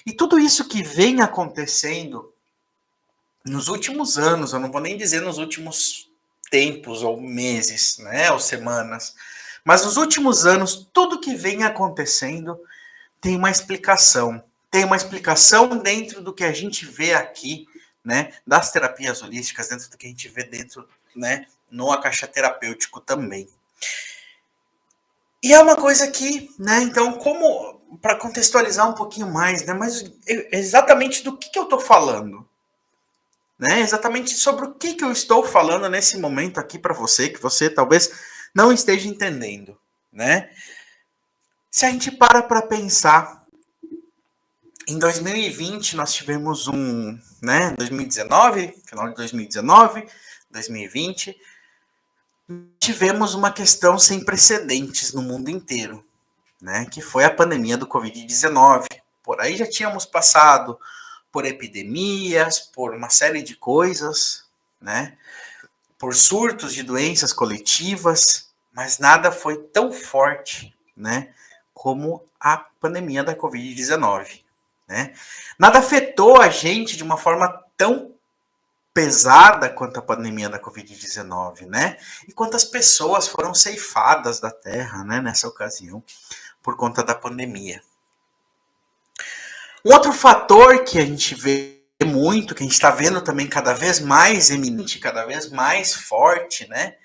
E tudo isso que vem acontecendo nos últimos anos, eu não vou nem dizer nos últimos tempos ou meses, né, ou semanas, mas nos últimos anos, tudo que vem acontecendo tem uma explicação. Tem uma explicação dentro do que a gente vê aqui, né, das terapias holísticas, dentro do que a gente vê dentro, né, no acaixa terapêutico também. E é uma coisa que, né, então, como para contextualizar um pouquinho mais, né, mas exatamente do que eu estou falando, né, exatamente sobre o que eu estou falando nesse momento aqui para você, que você talvez não esteja entendendo, né? Se a gente para pensar, em 2020 nós tivemos né, 2019, final de 2019, 2020, tivemos uma questão sem precedentes no mundo inteiro, né, que foi a pandemia do Covid-19. Por aí já tínhamos passado por epidemias, por uma série de coisas, né, por surtos de doenças coletivas, mas nada foi tão forte, né, como a pandemia da Covid-19. Né? Nada afetou a gente de uma forma tão pesada quanto a pandemia da Covid-19, né? E quantas pessoas foram ceifadas da Terra, né, nessa ocasião, por conta da pandemia. Um outro fator que a gente vê muito, que a gente está vendo também cada vez mais eminente, cada vez mais forte, né,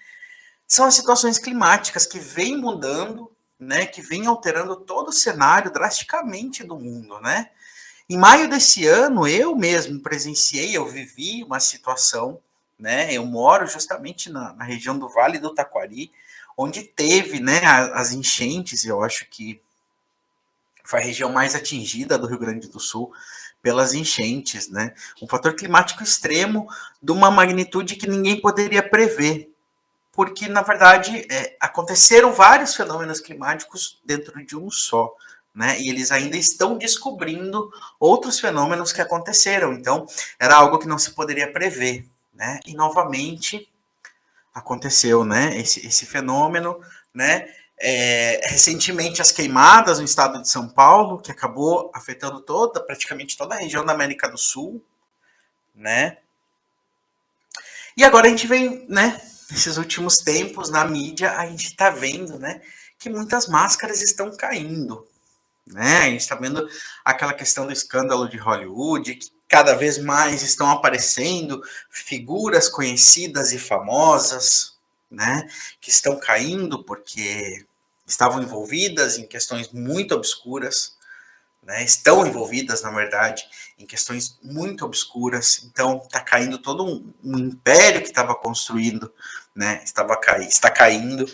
são as situações climáticas que vêm mudando, né, que vêm alterando todo o cenário drasticamente do mundo, né? Em maio desse ano, eu mesmo presenciei, eu vivi uma situação, né? Eu moro justamente na região do Vale do Taquari, onde teve, né, as enchentes. Eu acho que foi a região mais atingida do Rio Grande do Sul pelas enchentes, né? Um fator climático extremo de uma magnitude que ninguém poderia prever, porque na verdade aconteceram vários fenômenos climáticos dentro de um só. Né? E eles ainda estão descobrindo outros fenômenos que aconteceram. Então, era algo que não se poderia prever. Né? E novamente aconteceu, né? Esse fenômeno. Né? Recentemente, as queimadas no estado de São Paulo, que acabou afetando praticamente toda a região da América do Sul. Né? E agora a gente vem, né? Nesses últimos tempos, na mídia, a gente está vendo, né, que muitas máscaras estão caindo. Né? A gente está vendo aquela questão do escândalo de Hollywood, que cada vez mais estão aparecendo figuras conhecidas e famosas, né, que estão caindo porque estavam envolvidas em questões muito obscuras, né, estão envolvidas, na verdade, em questões muito obscuras. Então, está caindo todo um império que estava construindo, né, está caindo.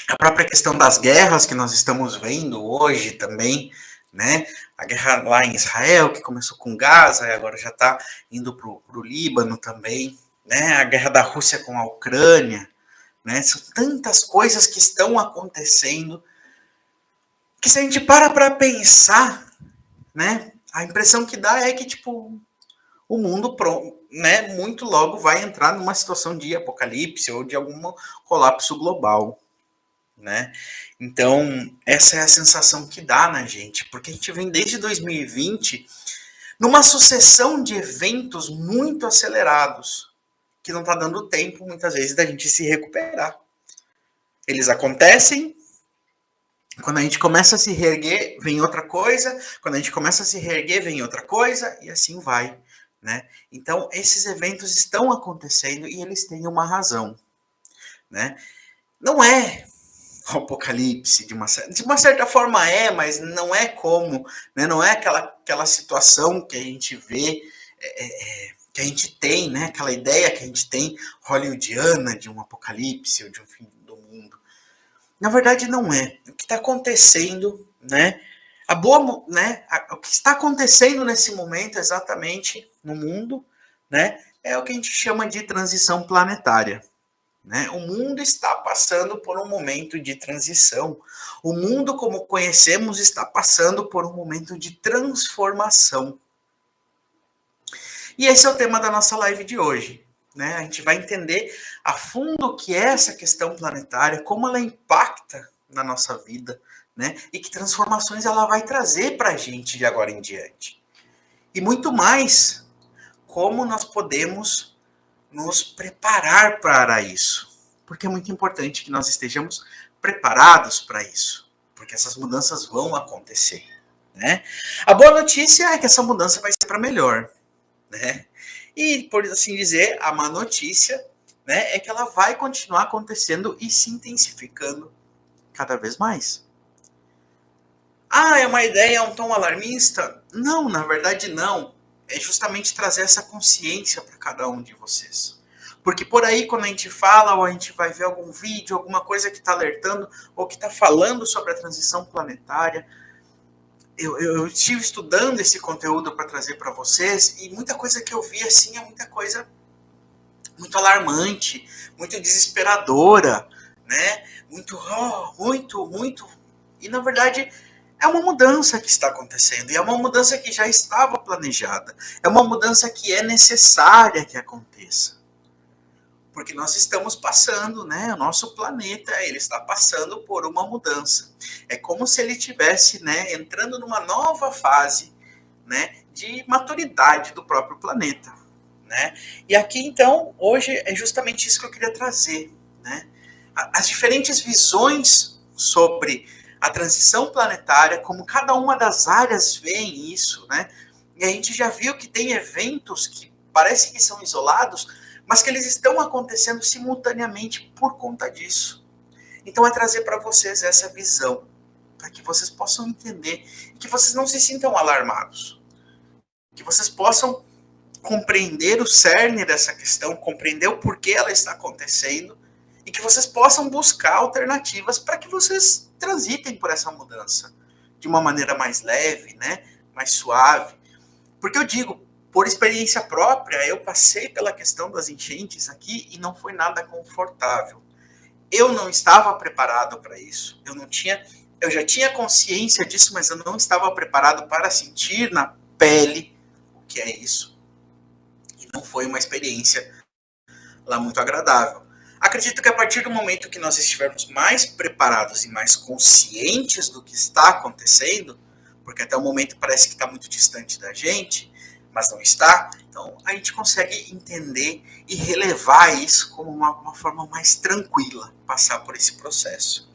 A própria questão das guerras que nós estamos vendo hoje também, né? A guerra lá em Israel, que começou com Gaza e agora já está indo para o Líbano também, né? A guerra da Rússia com a Ucrânia, né? São tantas coisas que estão acontecendo que se a gente para pensar, né? A impressão que dá é que, tipo, o mundo, né, muito logo vai entrar numa situação de apocalipse ou de algum colapso global. Né? Então, essa é a sensação que dá na gente, porque a gente vem desde 2020 numa sucessão de eventos muito acelerados, que não está dando tempo, muitas vezes, da gente se recuperar. Eles acontecem, quando a gente começa a se reerguer, vem outra coisa, quando a gente começa a se reerguer, vem outra coisa, e assim vai. Né? Então, esses eventos estão acontecendo e eles têm uma razão. Né? Não é apocalipse, de uma certa forma mas não é como, né? Não é aquela situação que a gente vê, que a gente tem, né? Aquela ideia que a gente tem hollywoodiana de um apocalipse ou de um fim do mundo. Na verdade, não é. O que está acontecendo, né? O que está acontecendo nesse momento exatamente no mundo, né? É o que a gente chama de transição planetária. Né? O mundo está passando por um momento de transição. O mundo, como conhecemos, está passando por um momento de transformação. E esse é o tema da nossa live de hoje. Né? A gente vai entender a fundo o que é essa questão planetária, como ela impacta na nossa vida, né? E que transformações ela vai trazer para a gente de agora em diante. E muito mais, como nós podemos nos preparar para isso. Porque é muito importante que nós estejamos preparados para isso. Porque essas mudanças vão acontecer, né? A boa notícia é que essa mudança vai ser para melhor, né? E, por assim dizer, a má notícia, né, é que ela vai continuar acontecendo e se intensificando cada vez mais. Ah, é uma ideia, é um tom alarmista? Não, na verdade não. É justamente trazer essa consciência para cada um de vocês. Porque por aí, quando a gente fala, ou a gente vai ver algum vídeo, alguma coisa que está alertando, ou que está falando sobre a transição planetária, eu estive estudando esse conteúdo para trazer para vocês, e muita coisa que eu vi assim é muita coisa muito alarmante, muito desesperadora, né? Muito. E na verdade é uma mudança que está acontecendo, e é uma mudança que já estava planejada. É uma mudança que é necessária que aconteça. Porque nós estamos passando, né? O nosso planeta, ele está passando por uma mudança. É como se ele estivesse, né, entrando numa nova fase, né, de maturidade do próprio planeta, né? E aqui, então, hoje é justamente isso que eu queria trazer, né? As diferentes visões sobre a transição planetária, como cada uma das áreas vê isso, né? E a gente já viu que tem eventos que parece que são isolados, mas que eles estão acontecendo simultaneamente por conta disso. Então é trazer para vocês essa visão, para que vocês possam entender e que vocês não se sintam alarmados, que vocês possam compreender o cerne dessa questão, compreender o porquê ela está acontecendo e que vocês possam buscar alternativas para que vocês transitem por essa mudança de uma maneira mais leve, né, mais suave. Porque eu digo, por experiência própria, eu passei pela questão das enchentes aqui e não foi nada confortável. Eu não estava preparado para isso. Eu já tinha consciência disso, mas eu não estava preparado para sentir na pele o que é isso. E não foi uma experiência lá muito agradável. Acredito que a partir do momento que nós estivermos mais preparados e mais conscientes do que está acontecendo, porque até o momento parece que está muito distante da gente, mas não está, então a gente consegue entender e relevar isso como uma forma mais tranquila, passar por esse processo.